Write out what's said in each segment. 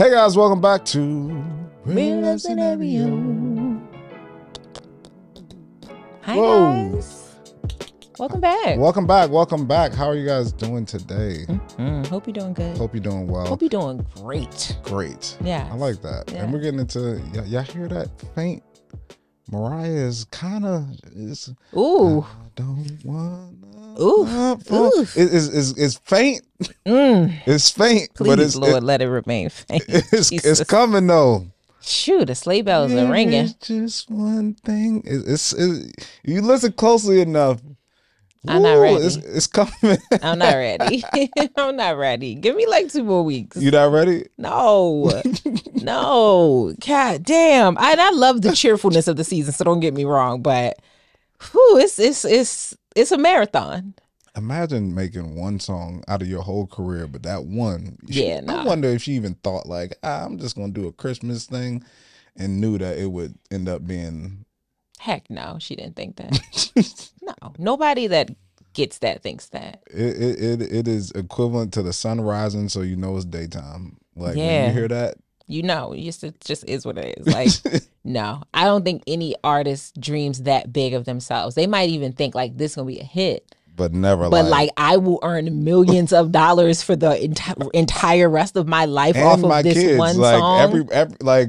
Hey guys, welcome back to Real Scenario. Hi Whoa. guys. Welcome back. Welcome back. How are you guys doing today? Hope you're doing good. Hope you're doing well. Hope you're doing great. Great. Yeah. I like that. Yeah. And we're getting into, y'all hear that faint? Mariah is kind of, Ooh. I don't wanna. Ooh. It's faint. It's faint. Please, but it's, Lord, let it remain faint. it's coming though. Shoot, the sleigh bells are ringing. It's just one thing. You listen closely enough. I'm not ready. It's coming. I'm not ready. I'm not ready. Give me like 2 more weeks. You not ready? No. No. God damn. I love the cheerfulness of the season, so don't get me wrong, but it's a marathon. Imagine making one song out of your whole career, but that one. Nah. I wonder if she even thought like, I'm just gonna do a Christmas thing, and knew that it would end up being. Heck no, she didn't think that. No, nobody that gets that thinks that. It is equivalent to the sun rising, so you know it's daytime. Like when Yeah. you hear that, You know, it just is what it is. Like, no, I don't think any artist dreams that big of themselves. They might even think like this is gonna be a hit, but never. but like I will earn millions of dollars for the entire rest of my life and off my of this kids, one like song. every like.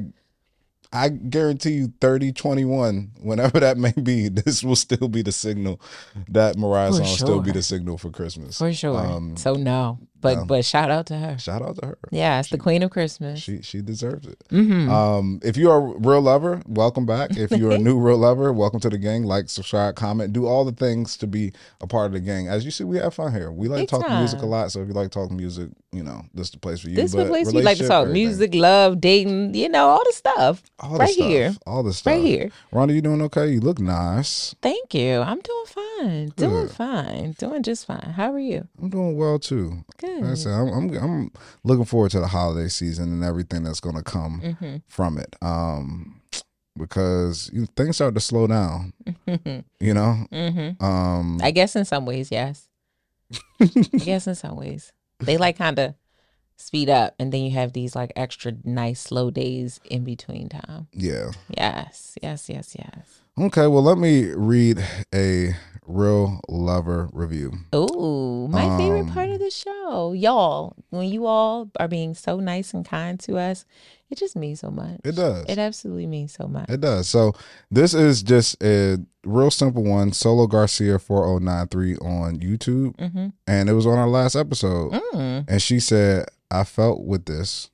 I guarantee you 30, 21, whenever that may be, this will still be the signal. That Mariah song will still be the signal for Christmas. For sure. So no. But shout out to her. Shout out to her. Yeah, it's the queen of Christmas. She deserves it. Mm-hmm. If you are a real lover, welcome back. If you're a new real lover, welcome to the gang. Like, subscribe, comment, do all the things to be a part of the gang. As you see, we have fun here. We like talking music a lot. So if you like talking music, this is the place for you. This is the place you like to talk music, love, dating, all the stuff. All the right stuff. Here. All the stuff. Right here. Rhonda, you doing okay? You look nice. Thank you. I'm doing fine. Good. Doing fine. Doing just fine. How are you? I'm doing well too. Good. Like I said, I'm looking forward to the holiday season and everything that's going to come from it. Because things start to slow down. I guess in some ways, yes. I guess in some ways they like kind of speed up, and then you have these like extra nice slow days in between time. Yeah. Yes. Okay, well, let me read a real lover review. Ooh, my favorite part of the show. Y'all, when you all are being so nice and kind to us, it just means so much. It does. It absolutely means so much. It does. So this is just a real simple one. Solo Garcia 4093 on YouTube. And it was on our last episode. And she said, I felt with this.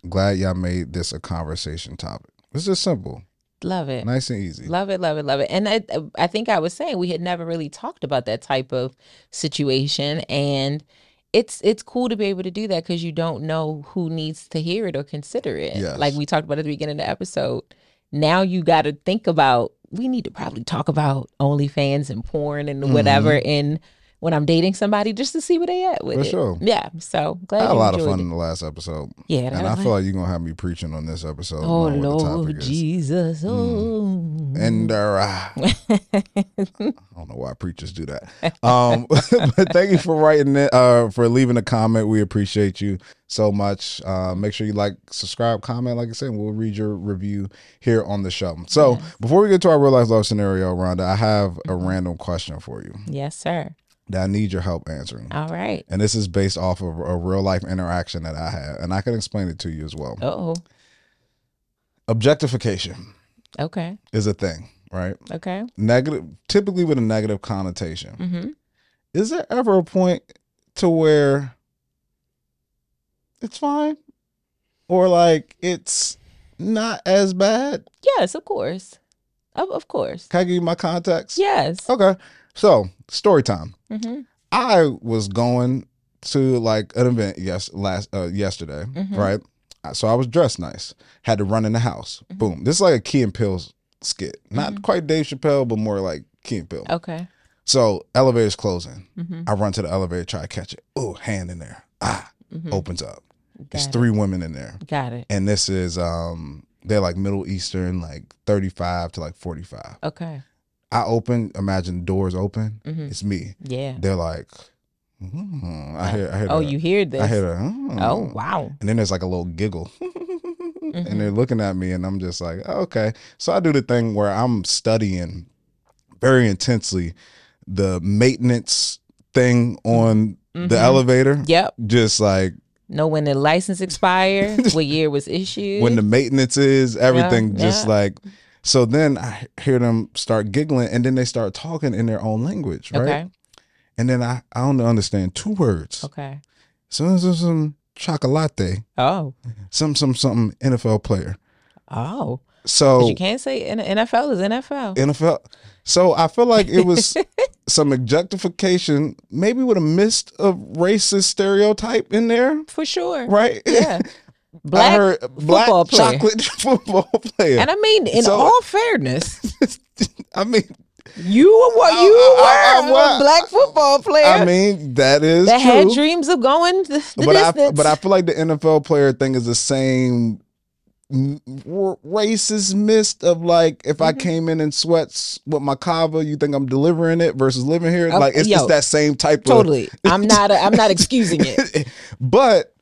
Glad y'all made this a conversation topic. It's just simple. Love it. Nice and easy. Love it. And I think I was saying we had never really talked about that type of situation. And it's cool to be able to do that because you don't know who needs to hear it or consider it. Yes. Like we talked about at the beginning of the episode. Now you got to think about, we need to probably talk about OnlyFans and porn and whatever in when I'm dating somebody just to see where they at with it. For sure. Yeah. So glad I had you a lot of enjoyed fun it. in the last episode. Yeah. And I feel like you're going to have me preaching on this episode. Oh, knowing what the Lord topic is. Jesus. Oh. And I don't know why preachers do that. But thank you for writing it, for leaving a comment. We appreciate you so much. Make sure you like, subscribe, comment, like I said, and we'll read your review here on the show. So before we get to our real life love scenario, Rhonda, I have a random question for you. Yes, sir. That I need your help answering. All right. And this is based off of a real life interaction that I had, and I can explain it to you as well. Uh-oh. Objectification. Okay. Is a thing, right? Okay. Negative, typically with a negative connotation. Is there ever a point to where it's fine, or like it's not as bad? Yes, of course. Of course. Can I give you my context? Yes. Okay. So story time. I was going to like an event yesterday, right? So I was dressed nice. Had to run in the house. Boom. This is like a Key and Peele skit. Not quite Dave Chappelle, but more like Key and Peele. Okay. So elevator's closing. I run to the elevator, try to catch it. Oh, hand in there. Opens up. There's 3 women in there. Got it. And this is they're like Middle Eastern, like 35 to like 45. Okay. I open, imagine the doors open. It's me. Yeah. They're like, I hear. Oh, you hear this? I hear. Oh, wow. And then there's like a little giggle, Mm-hmm. and they're looking at me, and I'm just like, okay. So I do the thing where I'm studying very intensely the maintenance thing on the elevator. Yep. Just like know when the license expired, what year was issued, when the maintenance is, everything. Yeah, just yeah. like. So then I hear them start giggling, and then they start talking in their own language, right? Okay. And then I only understand 2 words. Okay. Some chocolate. Oh. Some NFL player. Oh. So 'Cause you can't say NFL is NFL. NFL. So I feel like it was some objectification, maybe with a mist of racist stereotype in there, For sure. right? Yeah. I Black heard black football player. chocolate football player. And I mean, in So- all fairness, I mean, you were I a black football player. I mean that is that true. had dreams of going the distance. But I feel like the NFL player thing is the same racist mist of like, if I came in sweats with my kava, you think I'm delivering it versus living here? Like it's just that same type totally. I'm not excusing it. But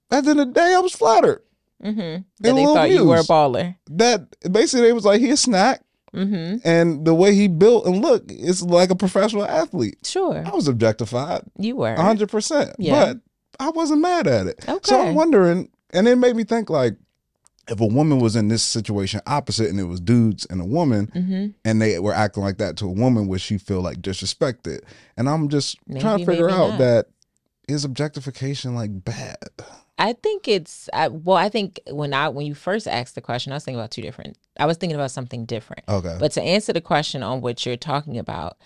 at the end of the day, I was flattered. That they thought you were a baller. That basically they was like, he a snack. And the way he built and looked, it's like a professional athlete. Sure. I was objectified. You were 100%. Yeah. But I wasn't mad at it. Okay. So I'm wondering, and it made me think like, if a woman was in this situation opposite and it was dudes and a woman and they were acting like that to a woman, would she feel like disrespected? And I'm just trying to figure out that, is objectification like bad? I think it's I think when you first asked the question, I was thinking about something different. Okay. But to answer the question on what you're talking about,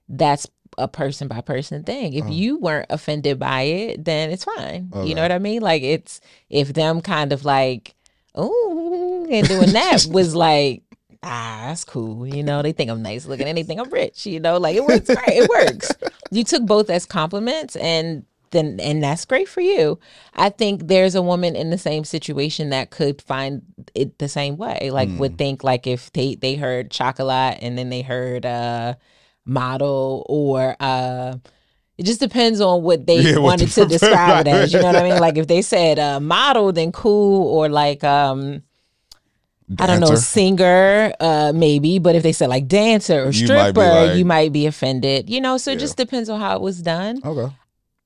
that's a person by person thing. If you weren't offended by it, then it's fine. Okay. You know what I mean? Like it's if them kind of like, oh, and doing that was like, that's cool. You know, they think I'm nice looking and they think I'm rich. You know, like it works great. It works. You took both as compliments and that's great for you. I think there's a woman in the same situation that could find it the same way. Like would think like if they heard chocolate and then they heard model or it just depends on what they wanted to describe it as. You know what I mean? Like if they said model, then cool, or like Dancer. I don't know, singer, maybe. But if they said like dancer or stripper, you might be offended. You know, so it just depends on how it was done. Okay.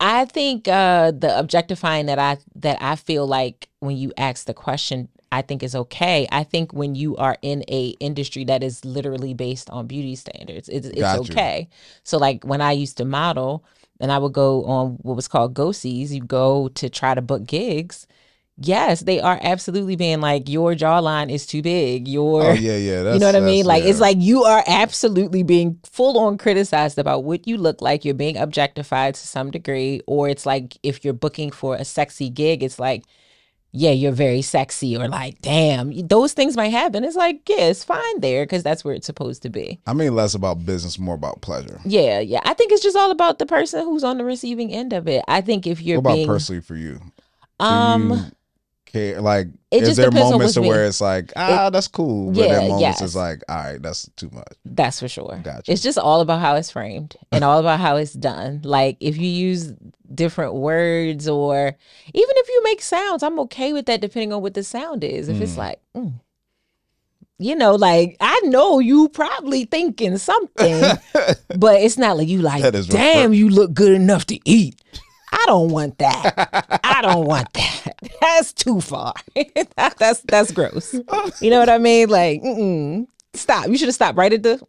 I think the objectifying that I feel like when you ask the question, I think is okay. I think when you are in a industry that is literally based on beauty standards, it's okay. So like when I used to model and I would go on what was called go-sees, you go to try to book gigs. Yes, they are absolutely being like, your jawline is too big. Yeah. You know what I mean? Like, it's like you are absolutely being full on criticized about what you look like. You're being objectified to some degree. Or it's like, if you're booking for a sexy gig, it's like, yeah, you're very sexy, or like, damn, those things might happen. It's like, yeah, it's fine there because that's where it's supposed to be. I mean, less about business, more about pleasure. Yeah. I think it's just all about the person who's on the receiving end of it. I think if you're what about personally for you? Like, it is just there depends on moments to what's where it's like, that's cool, but then moments it's like, all right, that's too much. That's for sure. Gotcha. It's just all about how it's framed and all about how it's done. Like if you use different words, or even if you make sounds, I'm okay with that depending on what the sound is. If it's like, you know, like I know you probably thinking something, but it's not like you like, damn, you look good enough to eat. I don't want that. I don't want that. That's too far. That's gross. You know what I mean? Like, stop. You should have stopped right at the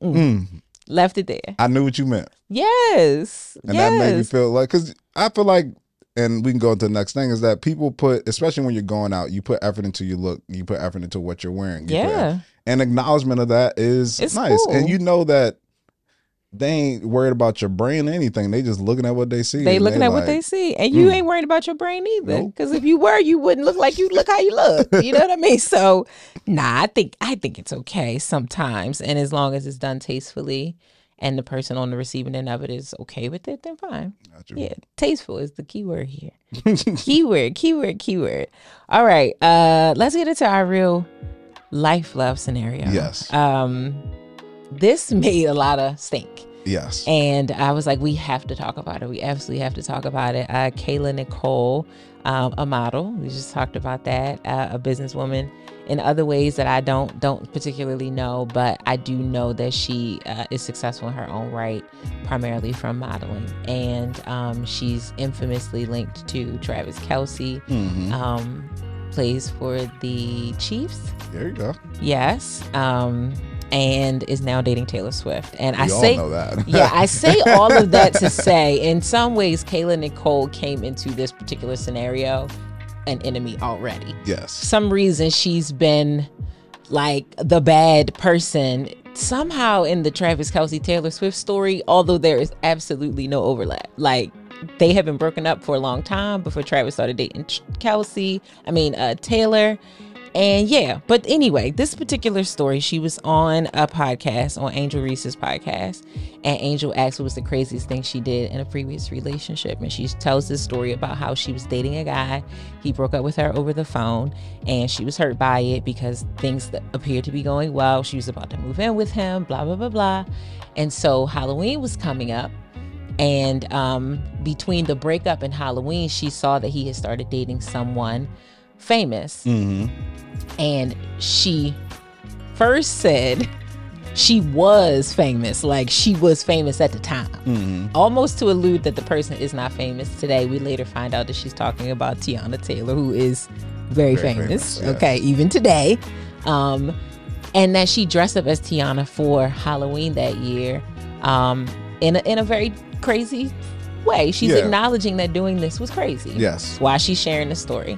left it there. I knew what you meant. Yes. And that made me feel like, because I feel like, and we can go into the next thing, is that people put, especially when you're going out, you put effort into your look, you put effort into what you're wearing. And acknowledgement of that is nice. Cool. And you know that they ain't worried about your brain or anything. They just looking at what they see. They looking at what they see. And you ain't worried about your brain either. Because if you were, you wouldn't look like you look how you look. You know what I mean? So, I think it's okay sometimes. And as long as it's done tastefully and the person on the receiving end of it is okay with it, then fine. Yeah, tasteful is the key word here. keyword. All right, let's get into our real life love scenario. Yes. This made a lot of stink. Yes. And I was like, we have to talk about it. We absolutely have to talk about it. Kayla Nicole, a model. We just talked about that. A businesswoman in other ways that I don't particularly know, but I do know that she is successful in her own right, primarily from modeling. And she's infamously linked to Travis Kelce, plays for the Chiefs. There you go. Yes. And is now dating Taylor Swift. And We all know that. yeah, I say all of that to say, in some ways, Kayla Nicole came into this particular scenario an enemy already. Yes. Some reason she's been like the bad person somehow in the Travis Kelce Taylor Swift story, although there is absolutely no overlap. Like, they have been broken up for a long time before Travis started dating Taylor. And yeah, but anyway, this particular story, she was on a podcast, on Angel Reese's podcast, and Angel asked what was the craziest thing she did in a previous relationship. And she tells this story about how she was dating a guy. He broke up with her over the phone, and she was hurt by it because things that appeared to be going well. She was about to move in with him, blah, blah, blah, blah. And so Halloween was coming up. And between the breakup and Halloween, she saw that he had started dating someone famous. And she first said she was famous, like she was famous at the time, almost to allude that the person is not famous today. We later find out that she's talking about Tiana Taylor, who is very famous, yes. Okay, even today. And that she dressed up as Tiana for Halloween that year, in a very crazy way. She's acknowledging that doing this was crazy. Yes. That's why she's sharing the story.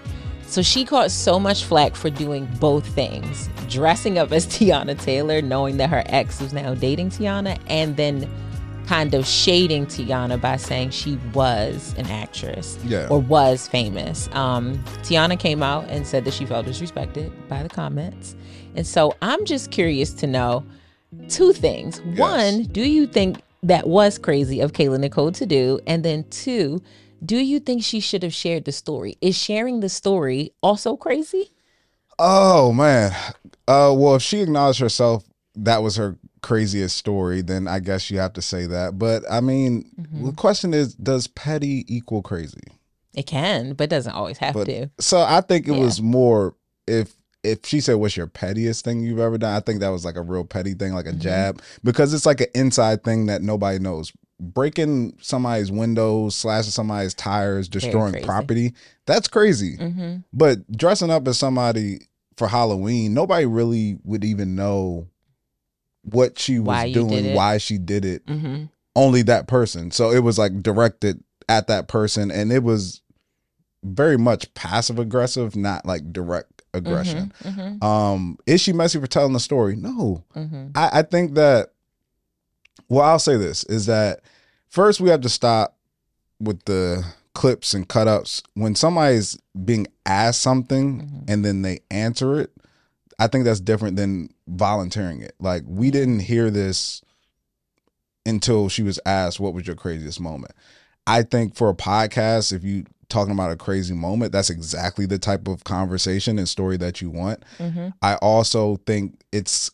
So she caught so much flack for doing both things, dressing up as Tiana Taylor, knowing that her ex was now dating Tiana, and then kind of shading Tiana by saying she was an actress or was famous. Tiana came out and said that she felt disrespected by the comments. And so I'm just curious to know two things. Yes. One, do you think that was crazy of Kayla Nicole to do? And then two, do you think she should have shared the story? Is sharing the story also crazy? Oh, man. Well, if she acknowledged herself that was her craziest story, then I guess you have to say that. But I mean, the question is, does petty equal crazy? It can, but it doesn't always have to. So I think it was more, if she said, what's your pettiest thing you've ever done? I think that was like a real petty thing, like a jab, because it's like an inside thing that nobody knows. Breaking somebody's windows, slashing somebody's tires, destroying property, that's crazy. But dressing up as somebody for Halloween, nobody really would even know what she was doing, why she did it. Only that person. So it was like directed at that person, and it was very much passive aggressive, not like direct aggression. Is she messy for telling the story? No. I think that, well, I'll say this, is that first we have to stop with the clips and cut-ups. When somebody's being asked something and then they answer it, I think that's different than volunteering it. Like, we didn't hear this until she was asked, what was your craziest moment? I think for a podcast, if you talking about a crazy moment, that's exactly the type of conversation and story that you want. I also think it's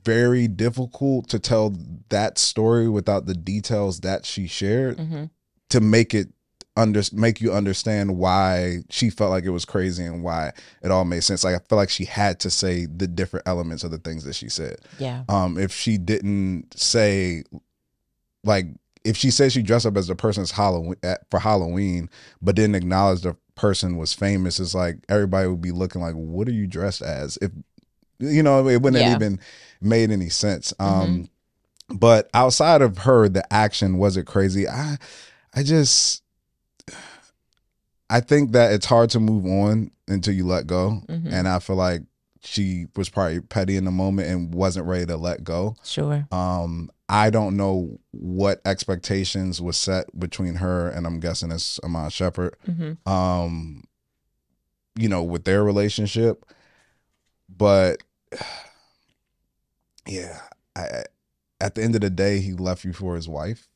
very difficult to tell that story without the details that she shared to make you understand why she felt like it was crazy and why it all made sense. Like, I feel like she had to say the different elements of the things that she said. If she didn't say, like, if she said she dressed up as the person's for Halloween, but didn't acknowledge the person was famous, it's like everybody would be looking like, what are you dressed as? If it wouldn't have even made any sense. But outside of her, the action, was it crazy? I think that it's hard to move on until you let go. And I feel like she was probably petty in the moment and wasn't ready to let go. Sure. I don't know what expectations was set between her and, I'm guessing it's Amon Shepard, with their relationship. But yeah, at the end of the day, he left you for his wife.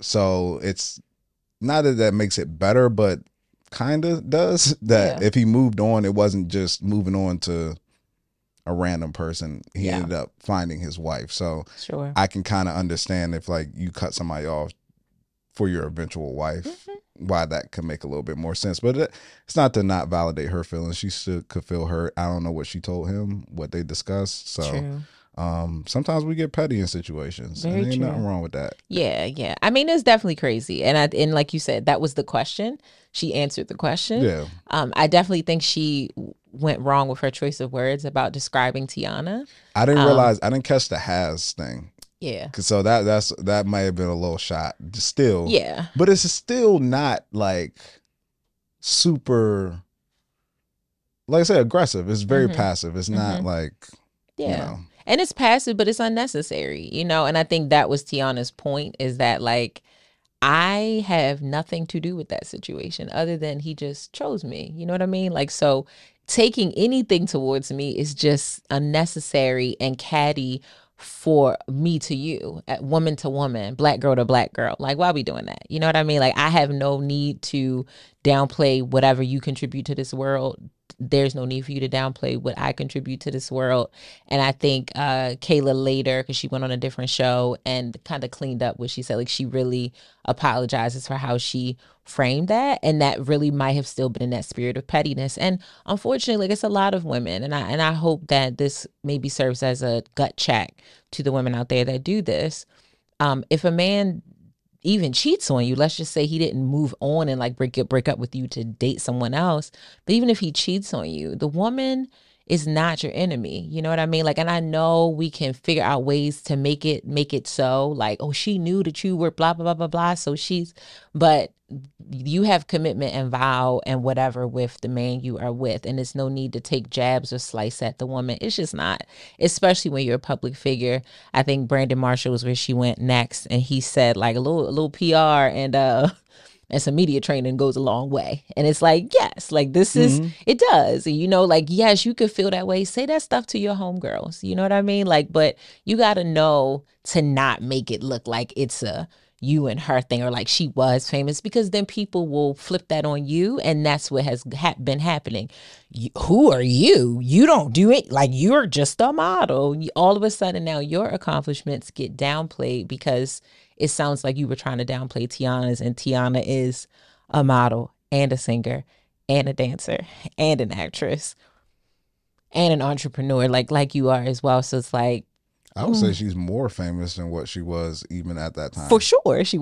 So it's not that makes it better, but kind of does that. If he moved on, it wasn't just moving on to, a random person. He ended up finding his wife. So Sure. I can kind of understand if like you cut somebody off for your eventual wife, why that could make a little bit more sense. But it's not to not validate her feelings. She still could feel hurt. I don't know what she told him, what they discussed. So True. Sometimes we get petty in situations. Very and ain't true. nothing wrong with that. Yeah. I mean, it's definitely crazy. And like you said, that was the question. She answered the question. Yeah. I definitely think she went wrong with her choice of words about describing Tiana. I didn't realize, I didn't catch the has thing. Yeah. So that might have been a little shot still. Yeah. But it's still not like super, like I said, aggressive. It's very passive. It's not like, yeah. you know. And it's passive, but it's unnecessary, you know? And I think that was Tiana's point, is that like, I have nothing to do with that situation other than he just chose me. You know what I mean? Like, so taking anything towards me is just unnecessary and catty for me to you, woman to woman, black girl to black girl. Like, why are we doing that? You know what I mean? Like, I have no need to downplay whatever you contribute to this world. There's no need for you to downplay what I contribute to this world. And I think Kayla later, because she went on a different show and kind of cleaned up what she said, like she really apologizes for how she framed that. And that really might have still been in that spirit of pettiness. And unfortunately, like, it's a lot of women. And I hope that this maybe serves as a gut check to the women out there that do this. If a man even cheats on you, let's just say he didn't move on and like break up with you to date someone else, but even if he cheats on you, the woman is not your enemy. You know what I mean? Like, and I know we can figure out ways to make it so like, oh, she knew that you were blah, blah, blah, blah, blah. So but you have commitment and vow and whatever with the man you are with. And there's no need to take jabs or slice at the woman. It's just not, especially when you're a public figure. I think Brandon Marshall was where she went next. And he said like a little PR and some media training goes a long way. And it's like, yes, like this is, it does. You know, like, yes, you could feel that way. Say that stuff to your homegirls. You know what I mean? Like, but you got to know to not make it look like it's a you and her thing, or like she was famous, because then people will flip that on you. And that's what has been happening. Who are you? You don't do it. Like, you're just a model. All of a sudden now your accomplishments get downplayed because it sounds like you were trying to downplay Tiana's, and Tiana is a model and a singer and a dancer and an actress and an entrepreneur like you are as well. So it's like, I would say she's more famous than what she was even at that time. For sure she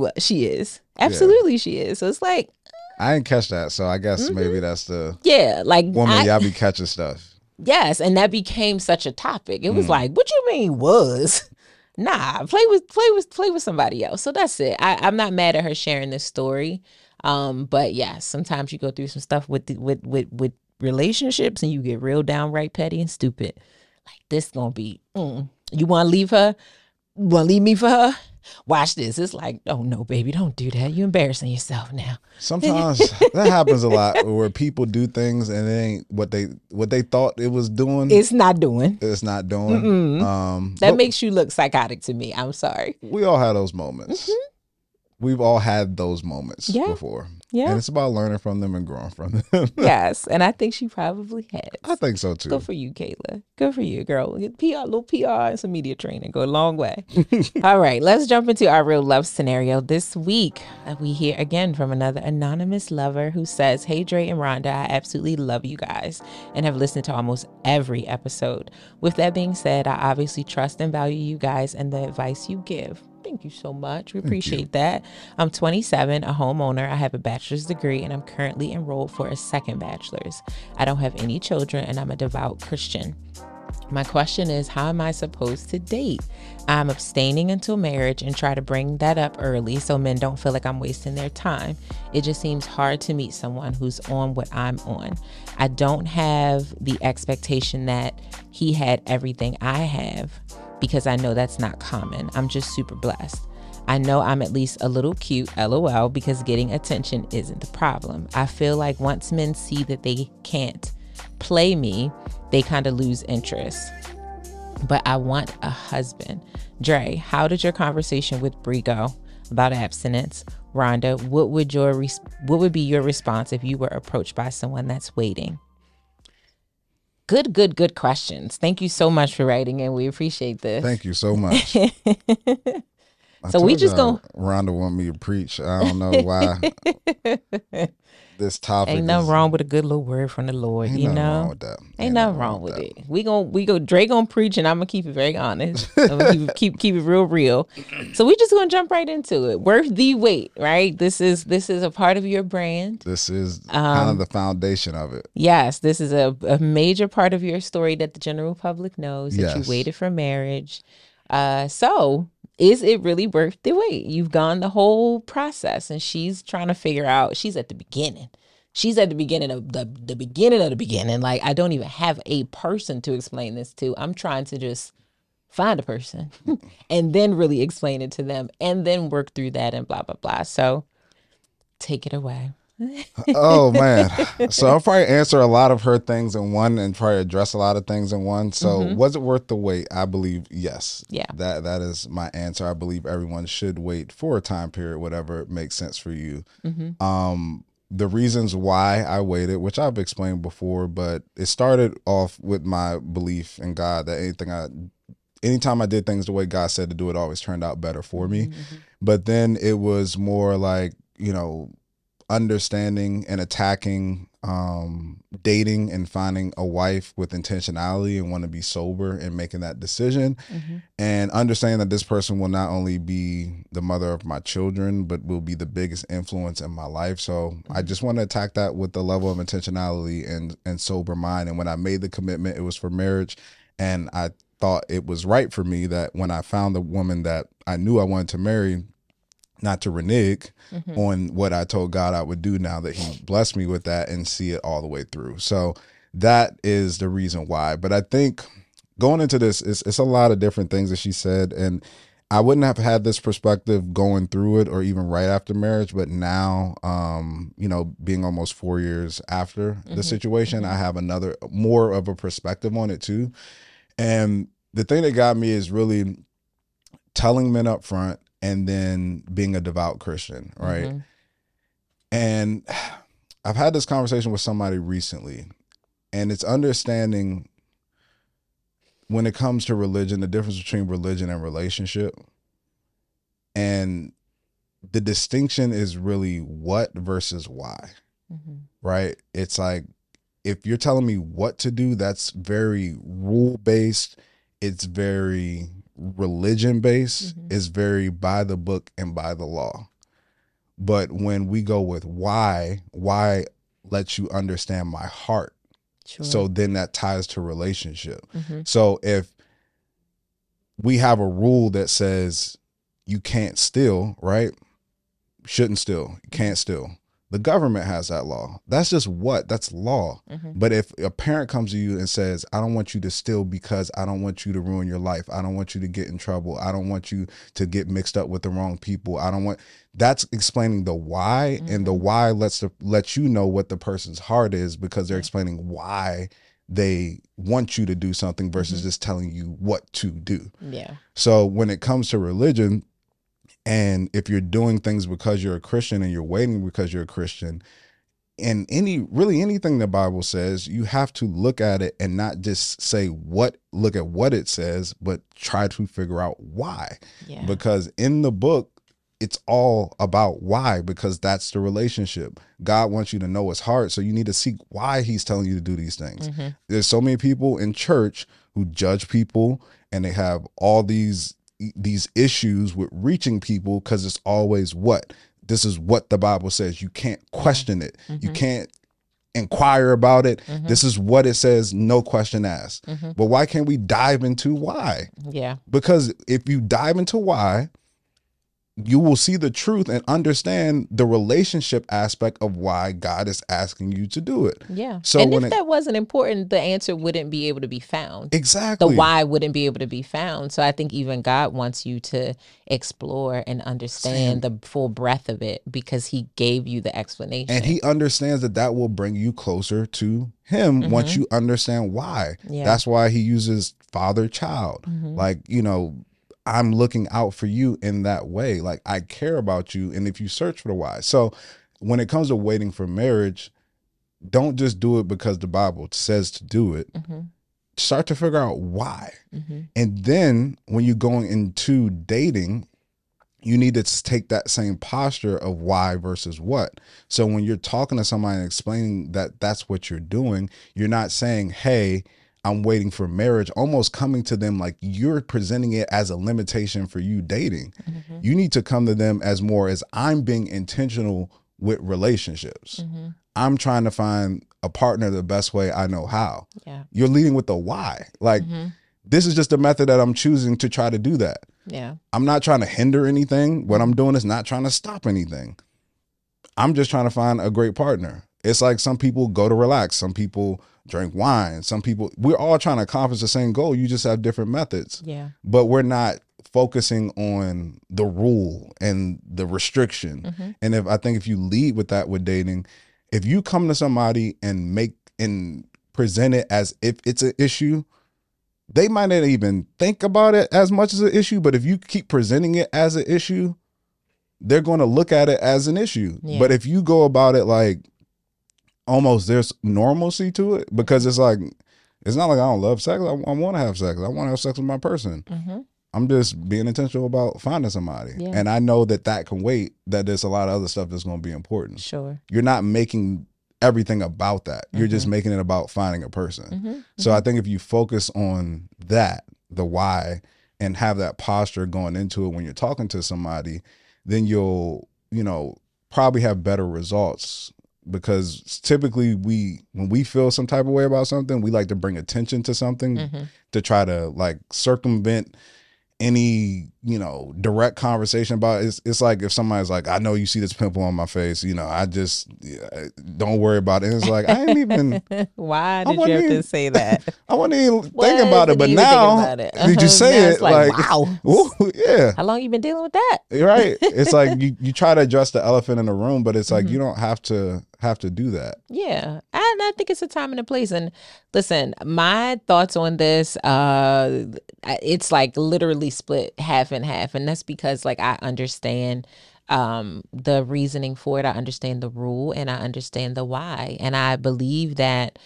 is. Absolutely she is. So it's like, I didn't catch that. So I guess maybe that's the like woman y'all be catching stuff. Yes, and that became such a topic. It was like, what you mean was? Nah, play with somebody else. So that's it. I'm not mad at her sharing this story. But yeah, sometimes you go through some stuff with relationships and you get real downright petty and stupid. Like, this gonna be you want to leave her? Want to leave me for her? Watch this. It's like, oh no, baby, don't do that. You're embarrassing yourself now. Sometimes that happens a lot, where people do things and it ain't what they thought it was doing. It's not doing. It's not doing. That makes you look psychotic to me. I'm sorry. We all have those moments. We've all had those moments before. Yeah. And it's about learning from them and growing from them. Yes. And I think she probably has. I think so too. Good for you, Kayla. Good for you, girl. Little PR and some media training go a long way. All right. Let's jump into our real love scenario. This week, we hear again from another anonymous lover who says, "Hey, Dre and Rhonda, I absolutely love you guys and have listened to almost every episode. With that being said, I obviously trust and value you guys and the advice you give. Thank you so much. We appreciate that. I'm 27, a homeowner. I have a bachelor's degree and I'm currently enrolled for a second bachelor's. I don't have any children and I'm a devout Christian. My question is, how am I supposed to date? I'm abstaining until marriage and try to bring that up early so men don't feel like I'm wasting their time. It just seems hard to meet someone who's on what I'm on. I don't have the expectation that he had everything I have, because I know that's not common. I'm just super blessed. I know I'm at least a little cute, LOL, because getting attention isn't the problem. I feel like once men see that they can't play me, they kind of lose interest. But I want a husband. Dre, how did your conversation with Bree go about abstinence? Rhonda, what would be your response if you were approached by someone that's waiting? Good questions. Thank you so much for writing in. We appreciate this. Thank you so much. So we just gonna Rhonda want me to preach. I don't know why. This topic ain't nothing wrong with a good little word from the Lord. Ain't You nothing know, wrong with that. ain't nothing wrong with it. We go. Dre gonna preach, and I'm gonna keep it very honest. I'm gonna keep it real. So we just gonna jump right into it. Worth the wait, right? This is a part of your brand. This is kind of the foundation of it. Yes, this is a major part of your story that the general public knows that you waited for marriage. So is it really worth the wait? You've gone the whole process, and she's trying to figure out. She's at the beginning. She's at the beginning of the beginning of the beginning. Like, I don't even have a person to explain this to. I'm trying to just find a person and then really explain it to them and then work through that and blah, blah, blah. So take it away. Oh, man. So I'll probably answer a lot of her things in one and probably address a lot of things in one. So was it worth the wait? I believe yes. Yeah. That is my answer. I believe everyone should wait for a time period, whatever makes sense for you. The reasons why I waited, which I've explained before, but it started off with my belief in God that anytime I did things the way God said to do it, always turned out better for me. But then it was more like, understanding and attacking dating and finding a wife with intentionality and want to be sober and making that decision and understanding that this person will not only be the mother of my children, but will be the biggest influence in my life. So I just want to attack that with the level of intentionality and sober mind. And when I made the commitment, it was for marriage. And I thought it was right for me that when I found the woman that I knew I wanted to marry, not to renege on what I told God I would do now that he blessed me with that and see it all the way through. So that is the reason why. But I think going into this, it's a lot of different things that she said. And I wouldn't have had this perspective going through it or even right after marriage. But now, being almost 4 years after the situation, I have more of a perspective on it too. And the thing that got me is really telling men up front, and then being a devout Christian, right? And I've had this conversation with somebody recently, and it's understanding when it comes to religion, the difference between religion and relationship. And the distinction is really what versus why, right? It's like, if you're telling me what to do, that's very rule-based. It's very religion based, is very by the book and by the law. But when we go with why lets you understand my heart. So then that ties to relationship. So if we have a rule that says you can't steal, right? Shouldn't steal. You can't steal. The government has that law. That's just that's law. But if a parent comes to you and says, I don't want you to steal because I don't want you to ruin your life. I don't want you to get in trouble. I don't want you to get mixed up with the wrong people. That's explaining the why. And the why lets you know what the person's heart is, because they're explaining why they want you to do something versus just telling you what to do. Yeah. So when it comes to religion, and if you're doing things because you're a Christian and you're waiting because you're a Christian, and anything the Bible says, you have to look at it and not just look at what it says, but try to figure out why. Yeah. Because in the book, it's all about why, because that's the relationship. God wants you to know his heart, so you need to seek why he's telling you to do these things. There's so many people in church who judge people, and they have all these issues with reaching people because it's always this is what the Bible says. You can't question it. You can't inquire about it. This is what it says, no question asked. But why can't we dive into why? Yeah. Because if you dive into why, you will see the truth and understand the relationship aspect of why God is asking you to do it. Yeah. So and if that wasn't important, the answer wouldn't be able to be found. Exactly. The why wouldn't be able to be found. So I think even God wants you to explore and understand the full breadth of it, because he gave you the explanation. And he understands that will bring you closer to him once you understand why. Yeah. That's why he uses father-child. Like, I'm looking out for you in that way. Like, I care about you. And if you search for the why. So when it comes to waiting for marriage, don't just do it because the Bible says to do it. Mm-hmm. Start to figure out why. Mm-hmm. And then when you're going into dating, you need to take that same posture of why versus what. So when you're talking to somebody and explaining that that's what you're doing, you're not saying, hey, I'm waiting for marriage, almost coming to them like you're presenting it as a limitation for you dating. Mm-hmm. You need to come to them as more as I'm being intentional with relationships. Mm-hmm. I'm trying to find a partner the best way I know how. Yeah. You're leading with the why. Like, this is just a method that I'm choosing to try to do that. Yeah. I'm not trying to hinder anything. What I'm doing is not trying to stop anything. I'm just trying to find a great partner. It's like some people go to relax. Some people drink wine. Some people, we're all trying to accomplish the same goal. You just have different methods. Yeah. But we're not focusing on the rule and the restriction. Mm-hmm. And I think if you lead with that with dating, if you come to somebody and present it as if it's an issue, they might not even think about it as much as an issue. But if you keep presenting it as an issue, they're going to look at it as an issue. Yeah. But if you go about it like almost there's normalcy to it, because it's like, it's not like I don't love sex. I want to have sex. I want to have sex with my person. Mm-hmm. I'm just being intentional about finding somebody. Yeah. And I know that can wait, that there's a lot of other stuff that's going to be important. Sure. You're not making everything about that. You're just making it about finding a person. Mm-hmm. So I think if you focus on that, the why, and have that posture going into it when you're talking to somebody, then you'll, probably have better results. Because typically when we feel some type of way about something, we like to bring attention to something to try to like circumvent any, direct conversation about it. It's like if somebody's like, I know you see this pimple on my face, I just don't worry about it. And it's like, I ain't even. Why did you have to say that? I wasn't even thinking about it, but now did you say it? Like, wow. Ooh, yeah. How long you been dealing with that? Right. It's like you try to address the elephant in the room, but it's like you don't have to do that. Yeah. And I think it's a time and a place. And listen, my thoughts on this, it's like literally split half and half. And that's because like I understand the reasoning for it. I understand the rule and I understand the why. And I believe that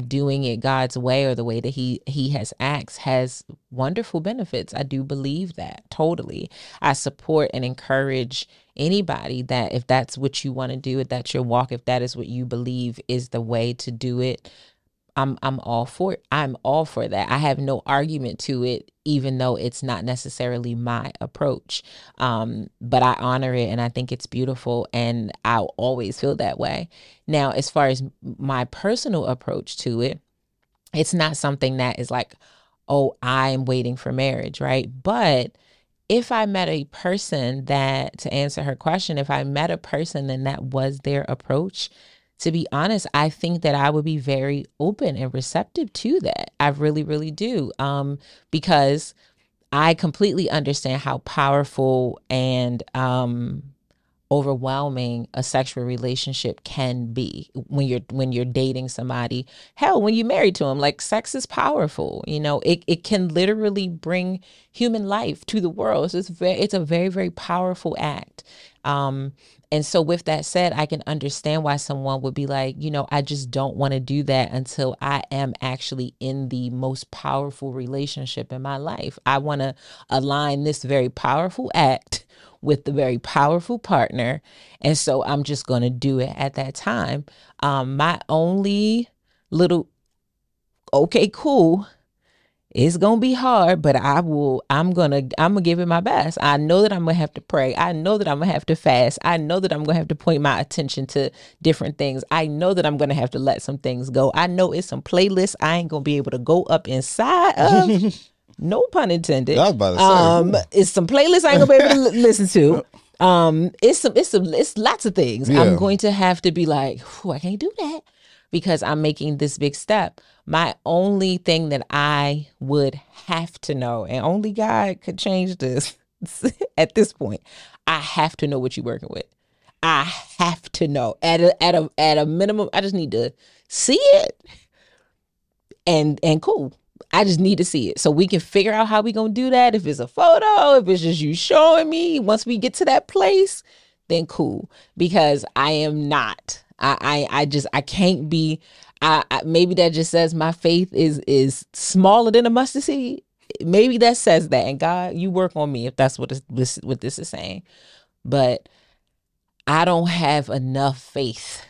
doing it God's way or the way that he has asked has wonderful benefits. I do believe that totally. I support and encourage anybody that if that's what you want to do, if that's your walk, if that is what you believe is the way to do it, I'm all for it. I'm all for that. I have no argument to it, even though it's not necessarily my approach. But I honor it and I think it's beautiful and I'll always feel that way. Now, as far as my personal approach to it, it's not something that is like, oh, I'm waiting for marriage, right? But if I met a person that, to answer her question, if I met a person and that was their approach, to be honest, I think that I would be very open and receptive to that. I really, really do. Because I completely understand how powerful and overwhelming a sexual relationship can be when you're dating somebody. Hell, when you're married to them, like sex is powerful. It can literally bring human life to the world. So it's a very, very powerful act. And so with that said, I can understand why someone would be like, I just don't want to do that until I am actually in the most powerful relationship in my life. I want to align this very powerful act with the very powerful partner. And so I'm just going to do it at that time. My only little, okay, cool. It's going to be hard, but I'm going to give it my best. I know that I'm going to have to pray. I know that I'm going to have to fast. I know that I'm going to have to point my attention to different things. I know that I'm going to have to let some things go. I know it's some playlists I ain't going to be able to go up inside of. No pun intended. I was about to say. It's some playlists I ain't going to be able to listen to. It's lots of things. Yeah. I'm going to have to be like, I can't do that because I'm making this big step. My only thing that I would have to know, and only God could change this at this point, I have to know what you're working with. I have to know at a minimum. I just need to see it, and cool. I just need to see it so we can figure out how we gonna do that. If it's a photo, if it's just you showing me. Once we get to that place, then cool. Because I am not I can't be. Maybe that just says my faith is smaller than a mustard seed. Maybe that says that. And God, you work on me if that's what this is saying. But I don't have enough faith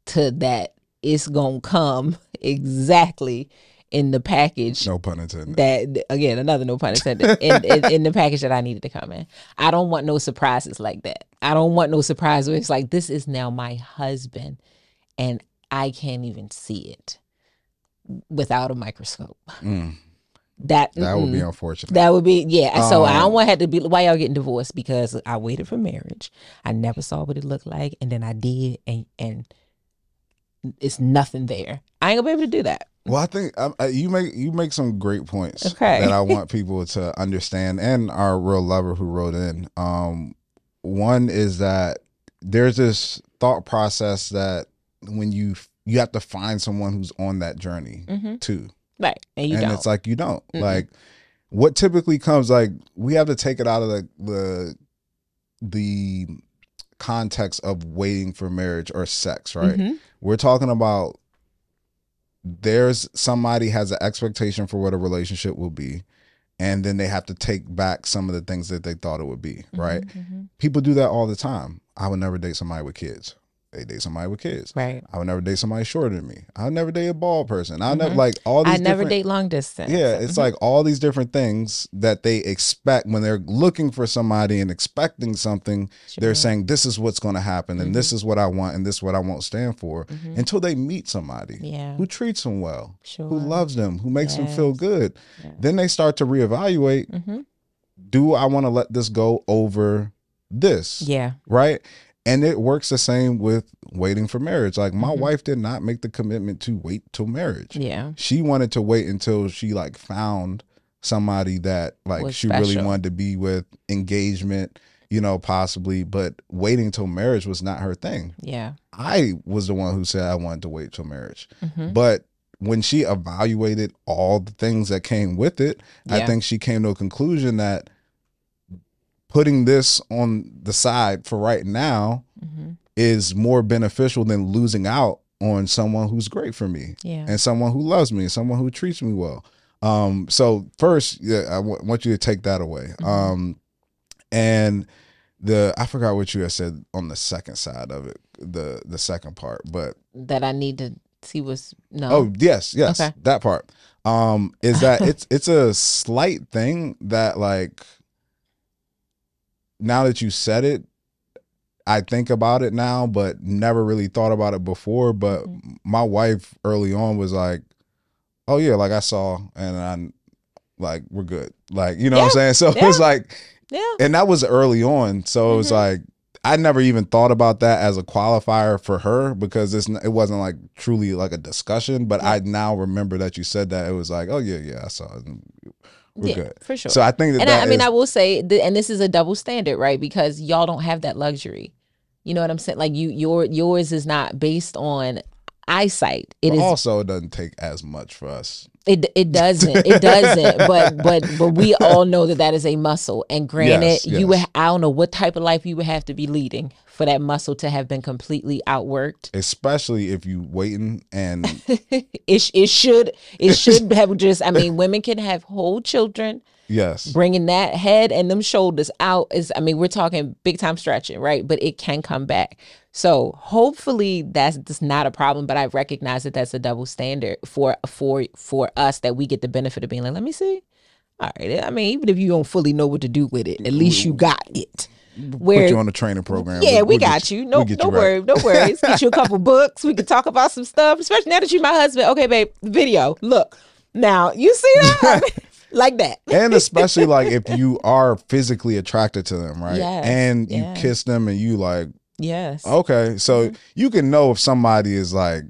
to that it's gonna come exactly in the package. No pun intended. That, again, another no pun intended. in the package that I needed to come in. I don't want no surprises like that. I don't want no surprise where it's like, this is now my husband and I can't even see it without a microscope. That would be unfortunate. That would be, yeah. So I don't want to have to be, why y'all getting divorced? Because I waited for marriage. I never saw what it looked like. And then I did. And it's nothing there. I ain't gonna be able to do that. Well, I think you make some great points that I want people to understand, and our real lover who wrote in. One is that there's this thought process that when you have to find someone who's on that journey too, right? And you don't. It's like you don't. Like what typically comes, like we have to take it out of the context of waiting for marriage or sex, right? We're talking about. There's somebody has an expectation for what a relationship will be, and then they have to take back some of the things that they thought it would be, right? People do that all the time. I would never date somebody with kids. They date somebody with kids. Right. I would never date somebody shorter than me. I would never date a bald person. I'll never, like, all these I never date long distance. Yeah, it's like all these different things that they expect when they're looking for somebody and expecting something. They're saying, this is what's going to happen, and this is what I want, and this is what I won't stand for, until they meet somebody who treats them well, who loves them, who makes them feel good. Then they start to reevaluate, do I want to let this go over this? Yeah. Right? And it works the same with waiting for marriage. Like my wife did not make the commitment to wait till marriage. Yeah. She wanted to wait until she like found somebody that like she really wanted to be with, engagement, you know, possibly, but waiting till marriage was not her thing. Yeah. I was the one who said I wanted to wait till marriage. But when she evaluated all the things that came with it, I think she came to a conclusion that putting this on the side for right now is more beneficial than losing out on someone who's great for me and someone who loves me and someone who treats me well. So first, I want you to take that away. And I forgot what you had said on the second side of it, the second part, but that I need to see what's Oh, yes. Okay. That part. Is that it's a slight thing that like, now that you said it, I think about it now, but never really thought about it before. But my wife early on was like, oh yeah, like I saw, and I'm like, we're good. Like, you know what I'm saying? So it was like, and that was early on. So it was like, I never even thought about that as a qualifier for her because it wasn't like truly like a discussion, but I now remember that you said that. It was like, oh yeah, I saw it. We're good. For sure. So I think that, and I will say, and this is a double standard, right? Because y'all don't have that luxury. You know what I'm saying? Like yours is not based on eyesight. It is also, it doesn't take as much for us. It doesn't. But we all know that is a muscle. And granted, you would, I don't know what type of life you would have to be leading for that muscle to have been completely outworked. Especially if you waiting and it should have just, I mean, women can have whole children. Yes. Bringing that head and them shoulders out is, I mean, we're talking big time stretching, right? But it can come back. So hopefully that's not a problem, but I recognize that that's a double standard for us, that we get the benefit of being like, let me see. All right. I mean, even if you don't fully know what to do with it, at least you got it. Put you on a training program. Yeah, we got you. No worries. No worries. Get you a couple books. We can talk about some stuff, especially now that you're my husband. Okay, babe, video. Look, now you see that? Like that. And especially like if you are physically attracted to them, right? Yes, and you kiss them and you like, yes. Okay. So you can know if somebody is like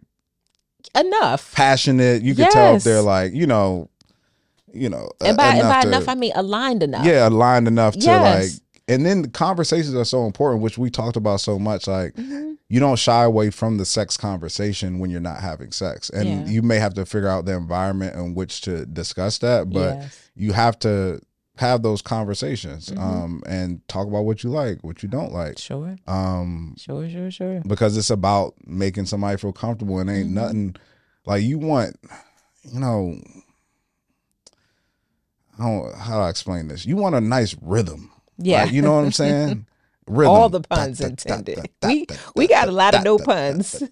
enough passionate. You can tell if they're like, you know, and by enough, I mean aligned enough. Yeah, aligned enough to like, and then the conversations are so important, which we talked about so much. Like, you don't shy away from the sex conversation when you're not having sex. And you may have to figure out the environment in which to discuss that, but you have to have those conversations, and talk about what you like, what you don't like. Sure. Sure. Because it's about making somebody feel comfortable, and ain't nothing like you want, you know, how do I explain this? You want a nice rhythm. Yeah. Like, you know what I'm saying? Rhythm. All the puns intended. We got a lot of no puns.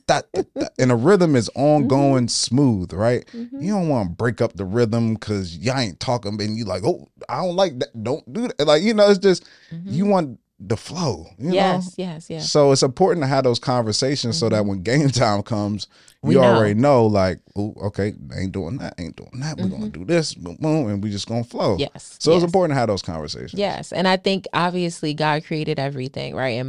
And the rhythm is ongoing, smooth, right? You don't want to break up the rhythm because y'all ain't talking and you like, oh, I don't like that. Don't do that. Like, you know, it's just, you want the flow. You know? Yes. So it's important to have those conversations so that when game time comes, We you know. already know, like, oh, okay, ain't doing that. We're going to do this, boom, boom, and we just going to flow. Yes. So it's important to have those conversations. Yes. And I think obviously God created everything, right? In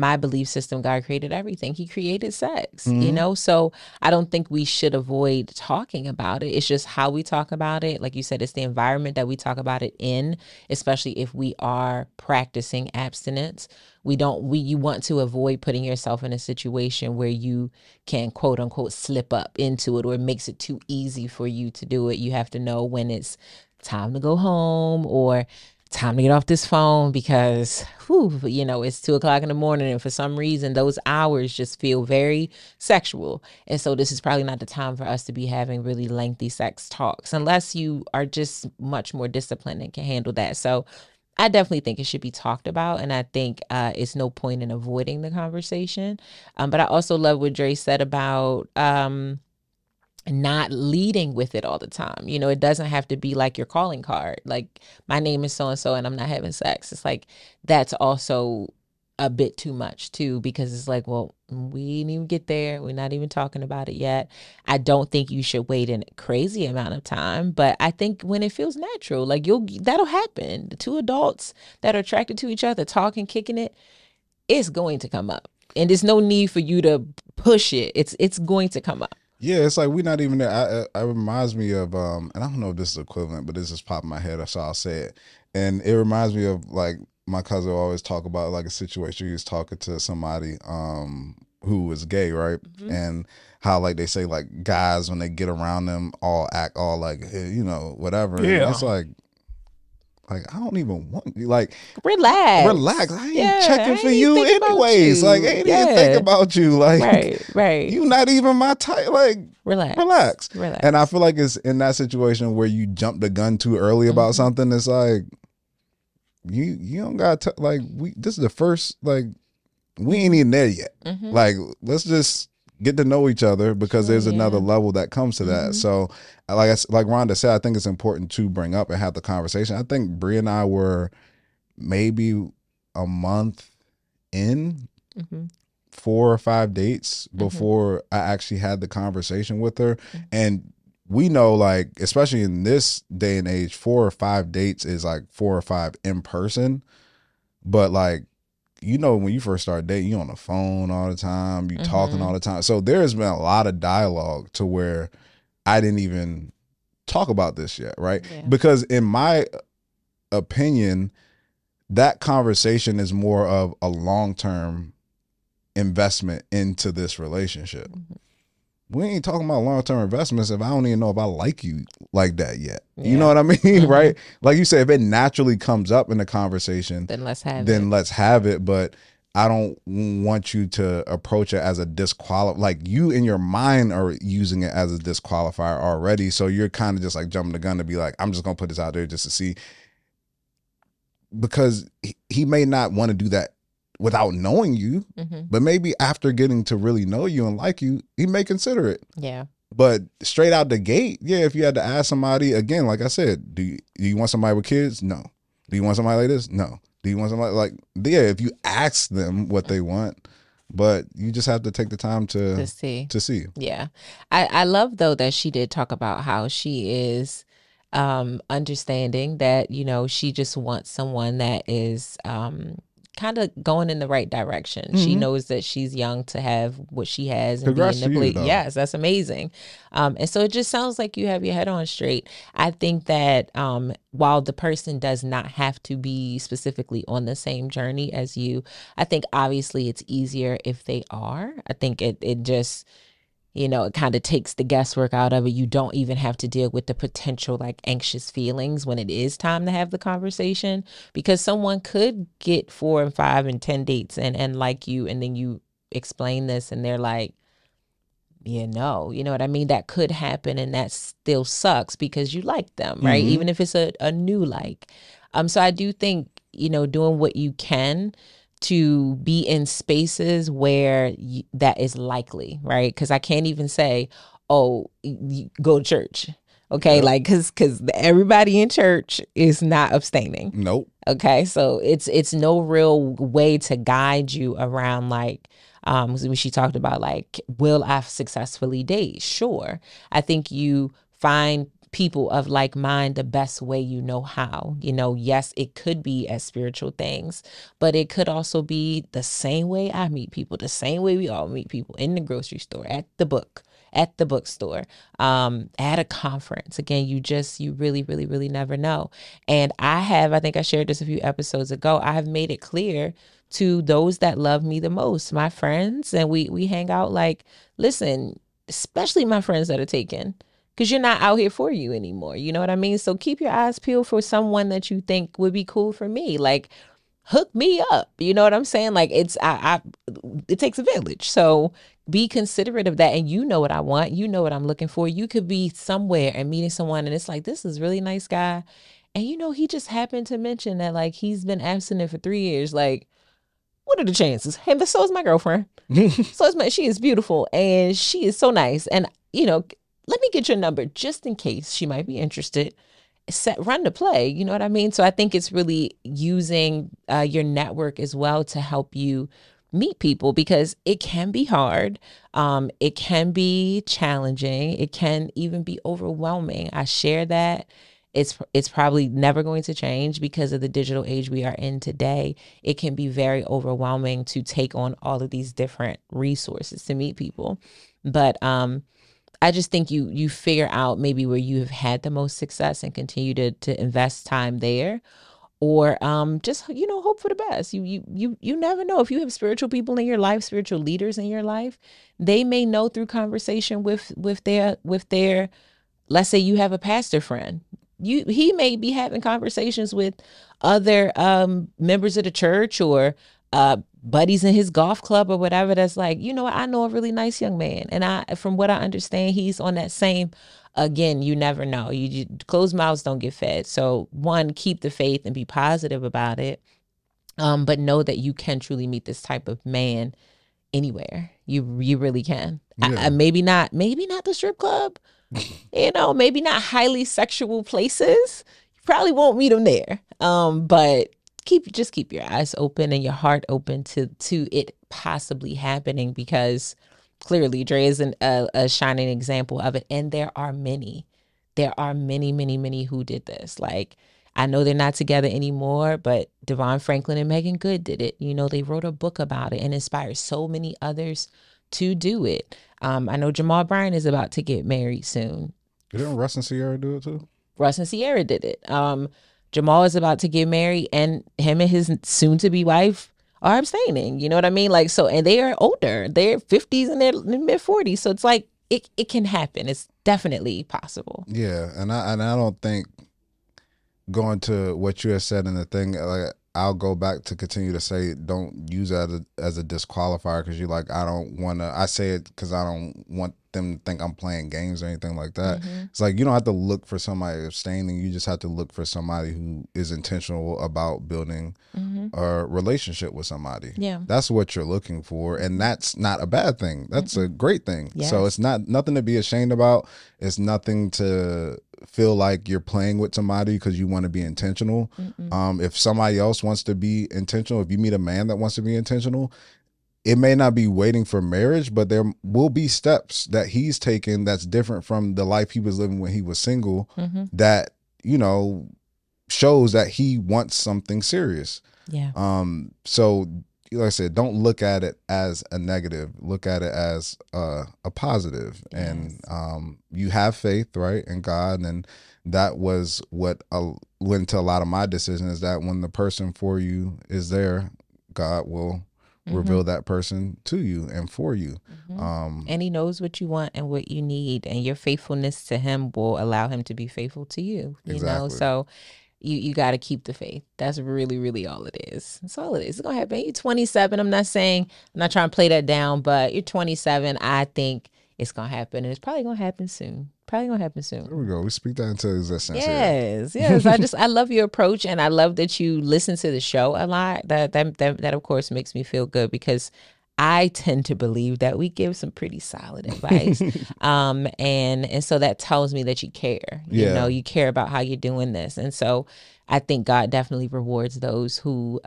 my belief system, God created everything. He created sex, you know? So I don't think we should avoid talking about it. It's just how we talk about it. Like you said, it's the environment that we talk about it in, especially if we are practicing abstinence. You want to avoid putting yourself in a situation where you can quote unquote slip up into it, or it makes it too easy for you to do it. You have to know when it's time to go home or time to get off this phone because, you know, it's 2:00 in the morning. And for some reason, those hours just feel very sexual. And so this is probably not the time for us to be having really lengthy sex talks unless you are just much more disciplined and can handle that. So I definitely think it should be talked about. And I think it's no point in avoiding the conversation. But I also love what Dre said about not leading with it all the time. You know, it doesn't have to be like your calling card. Like, my name is so-and-so and I'm not having sex. It's like, that's also a bit too much too, because it's like, well, we didn't even get there. We're not even talking about it yet. I don't think you should wait a crazy amount of time, but I think when it feels natural, like that'll happen. The two adults that are attracted to each other, talking, kicking it, it's going to come up. And there's no need for you to push it. It's going to come up. Yeah, it's like we're not even there. It reminds me of, and I don't know if this is equivalent, but this just popped in my head, so I'll say it. And it reminds me of, like, my cousin will always talk about, like, a situation he was talking to somebody who was gay, right? And how, like, they say, like, guys, when they get around them, all act all like, hey, you know, whatever. Yeah. And it's like, I don't even want you. Like, Relax. I ain't checking for you anyways. Like, I ain't even think about you. Like, right. you not even my type. Like, Relax. And I feel like it's in that situation where you jump the gun too early about something. It's like, you don't got to, like, this is the first, like, we ain't even there yet. Like, let's just get to know each other, because there's another level that comes to that. So like Rhonda said, I think it's important to bring up and have the conversation. I think Bree and I were maybe a month in, 4 or 5 dates before I actually had the conversation with her. And we know, like, especially in this day and age, 4 or 5 dates is like 4 or 5 in person. But, like, you know, when you first start dating, you on the phone all the time, you talking all the time. So there's been a lot of dialogue to where I didn't even talk about this yet, right? Yeah. Because in my opinion, that conversation is more of a long-term investment into this relationship. We ain't talking about long-term investments if I don't even know if I like you like that yet. Yeah. You know what I mean? Right? Like you said, if it naturally comes up in the conversation, then let's have it. But I don't want you to approach it as a disqualify. Like, you in your mind are using it as a disqualifier already. So you're kind of just like jumping the gun to be like, I'm just going to put this out there just to see. Because he may not want to do that without knowing you, but maybe after getting to really know you and like you, he may consider it. Yeah. But straight out the gate, if you had to ask somebody, again, like I said, do you want somebody with kids? No. Do you want somebody like this? No. Do you want somebody like, if you ask them what they want, but you just have to take the time to see. Yeah. I love, though, that she did talk about how she is understanding that, you know, she just wants someone that is kind of going in the right direction. She knows that she's young to have what she has and Congrats be in the to you, though. Yes, that's amazing. And so it just sounds like you have your head on straight. I think that while the person does not have to be specifically on the same journey as you, I think obviously it's easier if they are. I think it just, it kind of takes the guesswork out of it. You don't even have to deal with the potential like anxious feelings when it is time to have the conversation, because someone could get 4 and 5 and 10 dates and like you, and then you explain this and they're like, you know what I mean? That could happen, and that still sucks because you like them, right? Mhm. Even if it's a new like. So I do think, doing what you can to be in spaces where that is likely, right? Because I can't even say, oh, you go to church, okay? Yep. Like, because everybody in church is not abstaining. Nope. Okay, so it's no real way to guide you around like. When she talked about like, will I successfully date? Sure. I think you find people of like mind the best way you know how. Yes, it could be as spiritual things, but it could also be the same way I meet people, the same way we all meet people, in the grocery store, at the bookstore, at a conference. Again, you really, really, really never know. And I think I shared this a few episodes ago. I have made it clear to those that love me the most, my friends, and we hang out, like, listen, especially my friends that are taken, because you're not out here for you anymore. You know what I mean? So keep your eyes peeled for someone that you think would be cool for me. Like, hook me up. You know what I'm saying? Like, it takes a village. So be considerate of that. And you know what I want. You know what I'm looking for. You could be somewhere and meeting someone and it's like, this is a really nice guy. And he just happened to mention that like he's been abstinent for 3 years. Like, what are the chances? Hey, but so is my girlfriend. She is beautiful and she is so nice. And, let me get your number just in case she might be interested. Run the play. You know what I mean? So I think it's really using your network as well to help you meet people, because it can be hard. It can be challenging. It can even be overwhelming. I share that. It's probably never going to change because of the digital age we are in today. It can be very overwhelming to take on all of these different resources to meet people. But I just think you figure out maybe where you have had the most success and continue to invest time there, or just hope for the best. You never know. If you have spiritual people in your life, spiritual leaders in your life, they may know through conversation with their, let's say you have a pastor friend. He may be having conversations with other members of the church or buddies in his golf club or whatever. That's like, what, I know a really nice young man, and from what I understand, he's on that same. Again, you never know. You closed mouths don't get fed. So one, keep the faith and be positive about it. But know that you can truly meet this type of man anywhere. You really can. Yeah. Maybe not the strip club. Maybe not highly sexual places. You probably won't meet them there. But keep your eyes open and your heart open to it possibly happening, because clearly Dre is a shining example of it. And there are many, many, many who did this. Like, I know they're not together anymore, but Devon Franklin and Megan Good did it. They wrote a book about it and inspired so many others to do it. I know Jamal Bryant is about to get married soon. Didn't Russ and Sierra do it too? Russ and Sierra did it. Jamal is about to get married, and him and his soon-to-be wife are abstaining. You know what I mean? Like, so, and they are older. They're 50s and they're mid-40s. So it's like, it can happen. It's definitely possible. Yeah, and I don't think, going to what you had said in the thing, like, I'll go back to continue to say, don't use that as a disqualifier, because you're like, I don't want to. I say it because I don't want them to think I'm playing games or anything like that. Mm-hmm. It's like, you don't have to look for somebody abstaining. You just have to look for somebody who is intentional about building a relationship with somebody. Yeah, that's what you're looking for, and that's not a bad thing. That's a great thing. Yes. So it's nothing to be ashamed about. It's nothing to feel like you're playing with somebody because you want to be intentional. If somebody else wants to be intentional, if you meet a man that wants to be intentional, it may not be waiting for marriage, but there will be steps that he's taken that's different from the life he was living when he was single, that, shows that he wants something serious. Yeah. So like I said, don't look at it as a negative. Look at it as a positive. Yes. And you have faith, right, in God, and that was what went to a lot of my decisions, is that when the person for you is there, God will reveal that person to you and for you. And he knows what you want and what you need, and your faithfulness to him will allow him to be faithful to you. You know, so you got to keep the faith. That's really, really all it is. That's all it is. It's gonna happen. You're 27. I'm not trying to play that down, but you're 27. I think it's gonna happen, and it's probably gonna happen soon. There we go. We speak that into existence. Yes. I love your approach, and I love that you listen to the show a lot. That of course makes me feel good, because I tend to believe that we give some pretty solid advice. And so that tells me that you care. You know, you care about how you're doing this. And so I think God definitely rewards those who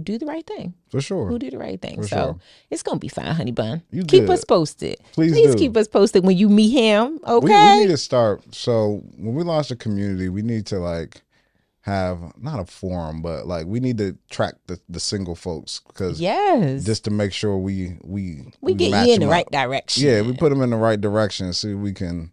do the right thing. For sure. Who do the right thing. So it's going to be fine, honey bun. You keep good. Us posted. Please keep us posted when you meet him. Okay. We need to start. So when we launch the community, we need to have not a forum, but we need to track the single folks, because just to make sure we get you in the right direction. Yeah, we put them in the right direction so we can,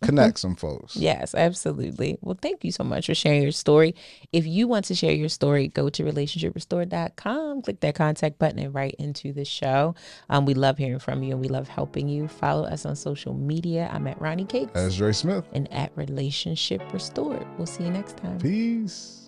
connect some folks. Yes, absolutely. Well, thank you so much for sharing your story. If you want to share your story, go to relationshiprestore.com, click that contact button, and write into the show. We love hearing from you, and we love helping you. Follow us on social media. I'm at Ronnie Cates. That's Dre Smith. And at Relationship Restored. We'll see you next time. Peace.